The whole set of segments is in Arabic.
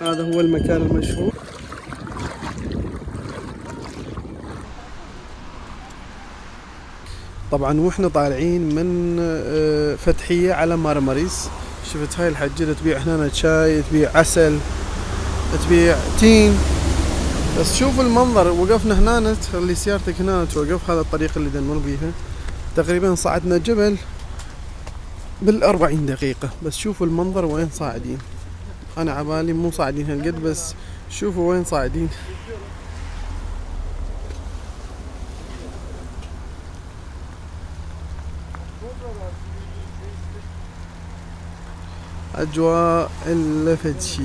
هذا هو المكان المشهور. طبعا واحنا طالعين من فتحية على مرمريس، شفت هاي الحجة تبيع هنا شاي، تبيع عسل، تبيع تين. بس شوفوا المنظر. وقفنا هنا، خلي سيارتك هنا توقف. هذا الطريق اللي نمر بيها. تقريبا صعدنا جبل بال40 دقيقة. بس شوفوا المنظر وين صاعدين. انا عبالي مو صاعدين هالقد، بس شوفوا وين صاعدين. اجواء اللفت شي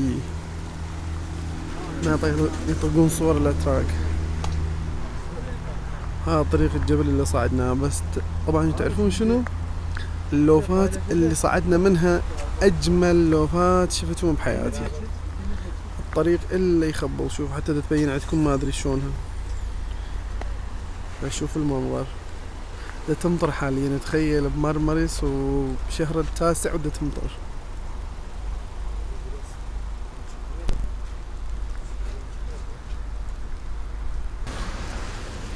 يطلقون صور الاتراك. هذا طريق الجبل اللي صعدناه. بس طبعا تعرفون شنو اللوفات اللي صعدنا منها؟ اجمل لوفات شفتهم بحياتي. الطريق اللي يخبل. شوف حتى تبين عندكم ما ادري شلونها. اشوف المنظر. دا تمطر حاليا، تخيل بمرمريس وبشهر التاسع ودا تمطر.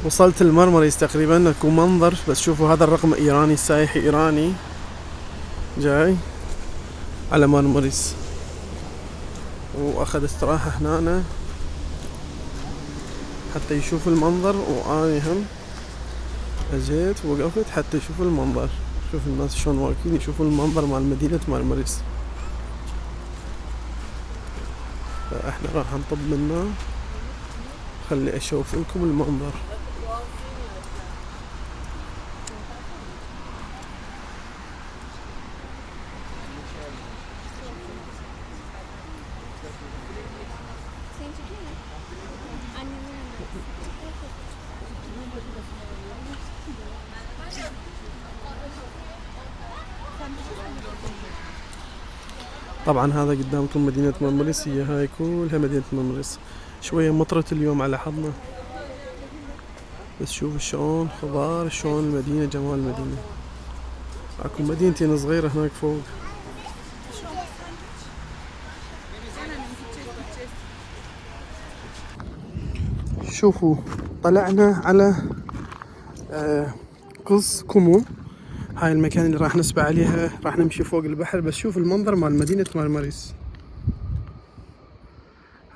وصلت المرمريس تقريبا. اكو منظر. بس شوفوا هذا الرقم ايراني، سايح ايراني جاي على مرمريس واخذ استراحة هنا حتى يشوف المنظر. واني هم اجيت وقفت حتى يشوفوا المنظر. شوف الناس شلون واقفين يشوفوا المنظر مال مدينة مرمريس. فاحنا راح نطب منه. خلي اشوف لكم المنظر. طبعا هذا قدامكم مدينة مرمريس. هي هاي كلها مدينة مرمريس. شوية مطرت اليوم على حظنا. بس شوف شلون خضار، شلون المدينة، جمال المدينة. اكو مدينتين صغيرة هناك فوق. شوفوا طلعنا على قص كومو. هاي المكان اللي راح نسبح عليها. راح نمشي فوق البحر. بس شوف المنظر مال مدينة مرمريس.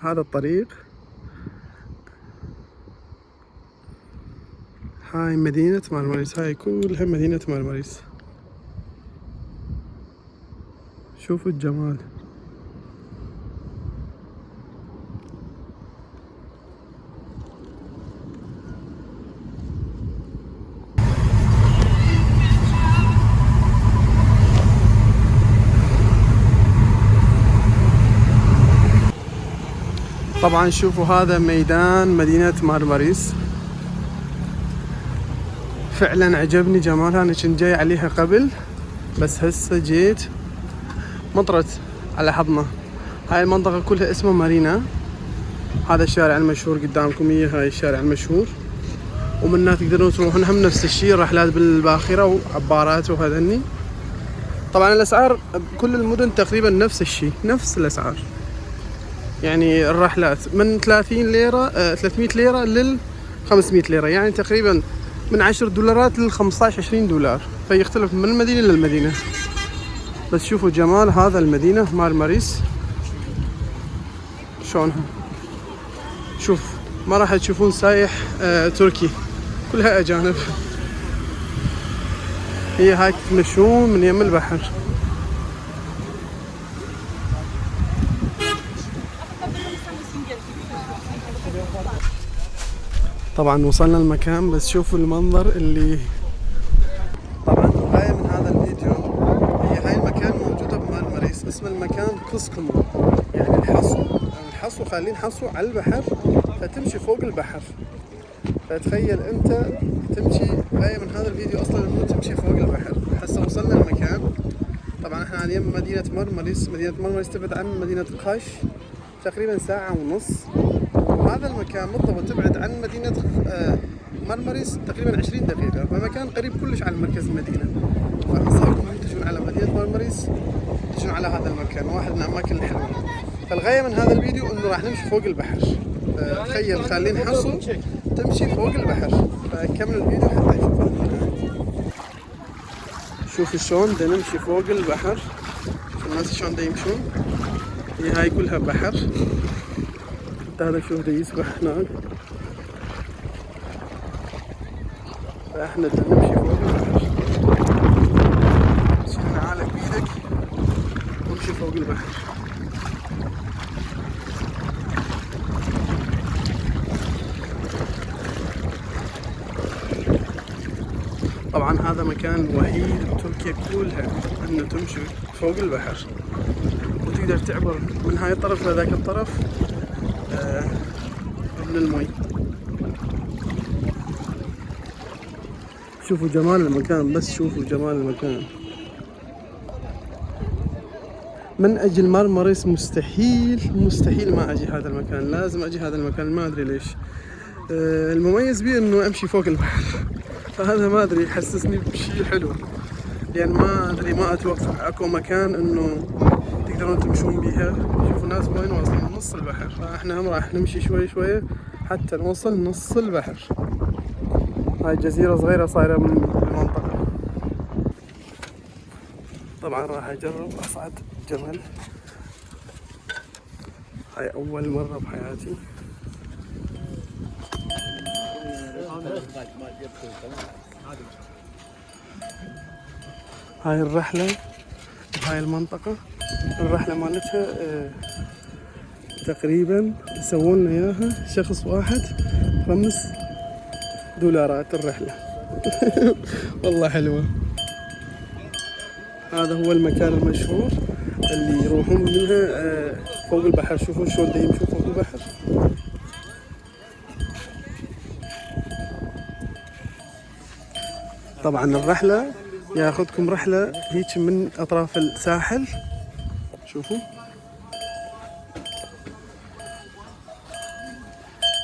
هذا الطريق. هاي مدينة مرمريس. هاي كلها مدينة مرمريس. شوفوا الجمال. طبعا شوفوا هذا ميدان مدينة مرمريس. فعلا عجبني جمالها. انا كنت جاي عليها قبل بس هسه جيت مطرت على حظنا. هاي المنطقة كلها اسمها مارينا. هذا الشارع المشهور قدامكم. هي هاي الشارع المشهور. ومنها تقدرون تروحون هم نفس الشيء رحلات بالباخرة وعبارات وهذني. طبعا الاسعار بكل المدن تقريبا نفس الشيء، نفس الاسعار. يعني الرحلات من 30 ليرة 300 ليرة لل 500 ليرة. يعني تقريبا من 10 دولارات لل 15 20 دولار. فيختلف من المدينة للمدينة. بس شوفوا جمال هذا المدينة مرمريس شلونها. شوف ما راح تشوفون سايح تركي، كلها اجانب. هي هاي تمشون من يم البحر. طبعا وصلنا المكان. بس شوفوا المنظر اللي طبعا الغاية من هذا الفيديو. هي هاي المكان موجودة بمرمريس. اسم المكان كسكمو. يعني الحصو خالين حصو على البحر فتمشي فوق البحر. فتخيل انت تمشي. غاية من هذا الفيديو اصلا انه تمشي فوق البحر. هسه وصلنا المكان. طبعا احنا حاليا مدينة مرمريس. مدينة مرمريس تبعد عن مدينة قش تقريبا ساعة ونص. وهذا المكان بالضبط تبعد عن مدينة مرمريس تقريبا 20 دقيقة. فمكان قريب كلش على مركز المدينة. فأنصحكم أن تجون على مدينة مرمريس، تجون على هذا المكان. واحد من الأماكن الحلوة. فالغاية من هذا الفيديو انه راح نمشي فوق البحر. تخيل خالين حصن تمشي فوق البحر، فكمل الفيديو حتى تشوف. شوف شلون بدنا نمشي فوق البحر، شوف الناس شلون دا يمشون، هي هاي كلها بحر. حتى هذا شوف دا يسبح هناك، فاحنا بدنا نمشي فوق البحر. شيل نعالك بيدك وامشي فوق البحر. طبعا هذا مكان وحيد بتركيا كلها انه تمشي فوق البحر وتقدر تعبر من هاي الطرف لذاك الطرف من المي. شوفوا جمال المكان، بس شوفوا جمال المكان. من اجل مرمريس مستحيل ما اجي هذا المكان، لازم اجي هذا المكان، ما ادري ليش. المميز بيه انه امشي فوق البحر، فهذا ما ادري يحسسني بشيء حلو، يعني ما ادري، ما اتوقع اكو مكان انه تقدرون تمشون بيها. شوفوا الناس وين واصلين، نص البحر، فاحنا هم راح نمشي شوي شوي حتى نوصل نص البحر. هاي جزيرة صغيرة صايرة من المنطقة. طبعا راح اجرب اصعد جمل، هاي اول مرة بحياتي. هاي الرحلة بهاي المنطقة، الرحلة مالتها تقريبا يسوون لنا اياها شخص واحد $5 الرحلة. والله حلوة. هذا هو المكان المشهور اللي يروحون منها فوق البحر. شوفوا شلون دا يمشوا فوق البحر. طبعا الرحلة ياخذكم رحلة هيك من اطراف الساحل، شوفوا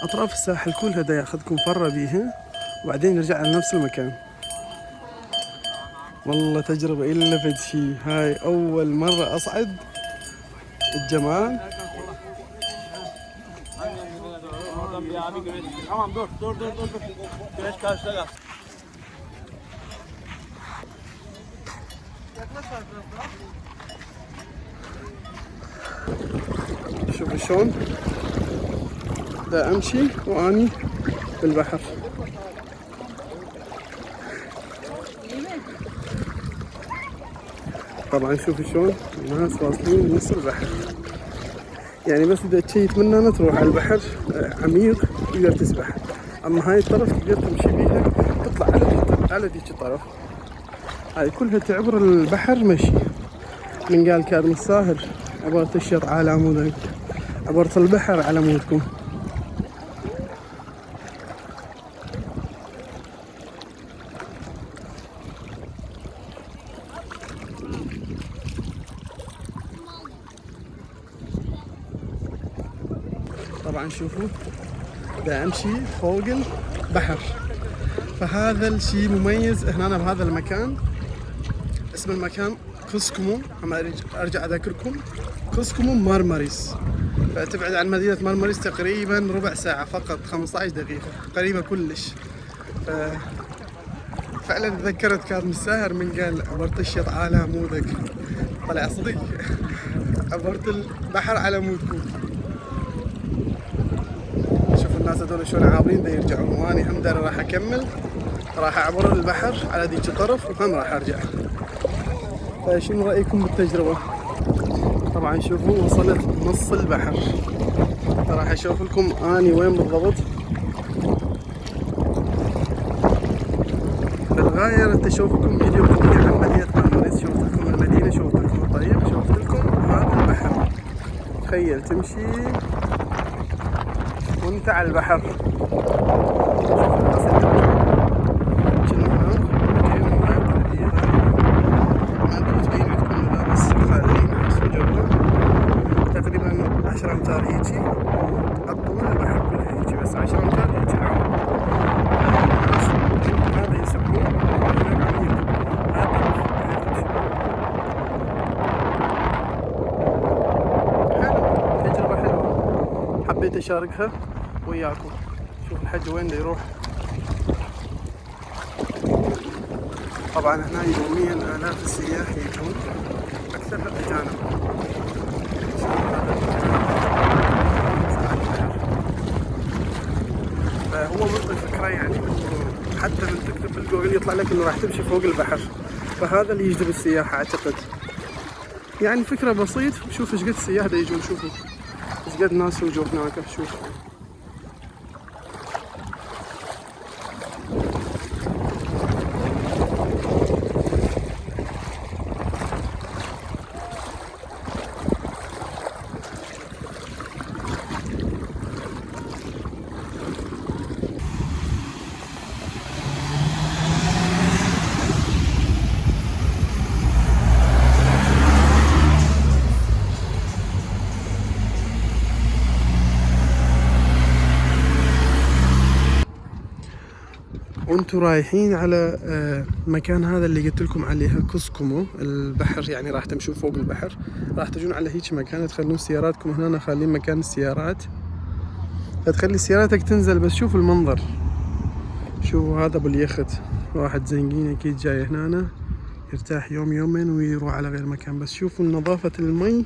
اطراف الساحل كلها دا ياخذكم فرة بيها، وبعدين نرجع على نفس المكان. والله تجربة إلا فد شي. هاي أول مرة أصعد الجمال. شوفوا شلون دا أمشي وأني بالبحر. طبعا شوفوا شلون الناس واصلين نص البحر، يعني بس اذا تشيت من هنا تروح على البحر عميق تقدر تسبح، اما هاي الطرف تقدر تمشي بيها تطلع على ذيك الطرف. هاي كلها تعبر البحر مشي. من قال كان الساهر عبرت الشط على عمودك، عبرت البحر على مودكم. طبعا شوفوا دا امشي فوق البحر، فهذا الشيء مميز هنا بهذا المكان. اسم المكان كوسكومو، ارجع اذكركم كوسكومو مارماريس، فتبعد عن مدينة مارماريس تقريبا ربع ساعة فقط، 15 دقيقة، قريبة كلش. فعلا تذكرت كاظم الساهر من قال عبرت الشط على عمودك، طلع صدق عبرت البحر على عمودكم. شوفوا الناس هذول شلون عابرين دا يرجعون، واني هم داري راح اكمل، راح اعبر البحر على ذيك الطرف وهم راح ارجع. فشنو رايكم بالتجربة؟ طبعا شوفوا وصلت نص البحر، راح اشوف لكم اني وين بالضبط. بالغاية ردت اشوفكم فيديو بديع عن مدينة مارماريس، شوفت لكم المدينة، شوفت لكم الطريق، شوفت لكم هذا البحر. تخيل تمشي وانت على البحر. شوف الناس اللي هناك جايين معاهم عربية، ما ادري تبين عندكم ولا لا، بس خالين حسوا جوا تقريبا 10 امتار هيجي قطوا البحر كله هيجي، بس 10 امتار هيجي العمق. هذا يسموه هناك عميق. حلو حبيت اشاركها وياكم. شوف الحج وين يروح. طبعا هنا يوميا آلاف السياح يجون، أكثرها أجانب. فهو منطق فكرة يعني، حتى من تكتب بالجوجل يطلع لك إنه راح تمشي فوق البحر، فهذا اللي يجذب السياح أعتقد. يعني فكرة بسيط. شوف ايش قد السياح دا يجون، شوفوا ايش قد ناس وجوا هناك. شوف وانتم رايحين على مكان هذا اللي قلت لكم عليها كوسكومو البحر، يعني راح تمشوا فوق البحر، راح تجون على هيك مكان تخلون سياراتكم هنا، خالين مكان السيارات، فتخلي سياراتك تنزل. بس شوف المنظر، شوفوا هذا ابو اليخت، واحد زنقين اكيد جاي هنا يرتاح يوم يومين ويروح على غير مكان. بس شوفوا نظافة المي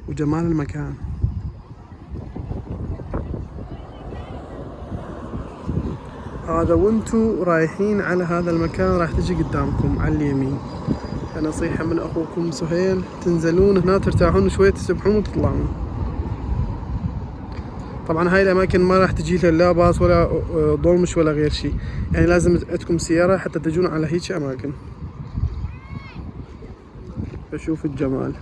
وجمال المكان. هذا وانتو رايحين على هذا المكان راح تجي قدامكم على اليمين. فنصيحة من اخوكم سهيل، تنزلون هنا ترتاحون شوية، تسبحون وتطلعون. طبعا هاي الاماكن ما راح تجي لها لا باص ولا ضلمش ولا غير شيء، يعني لازم عندكم سيارة حتى تجون على هيك اماكن. فشوف الجمال.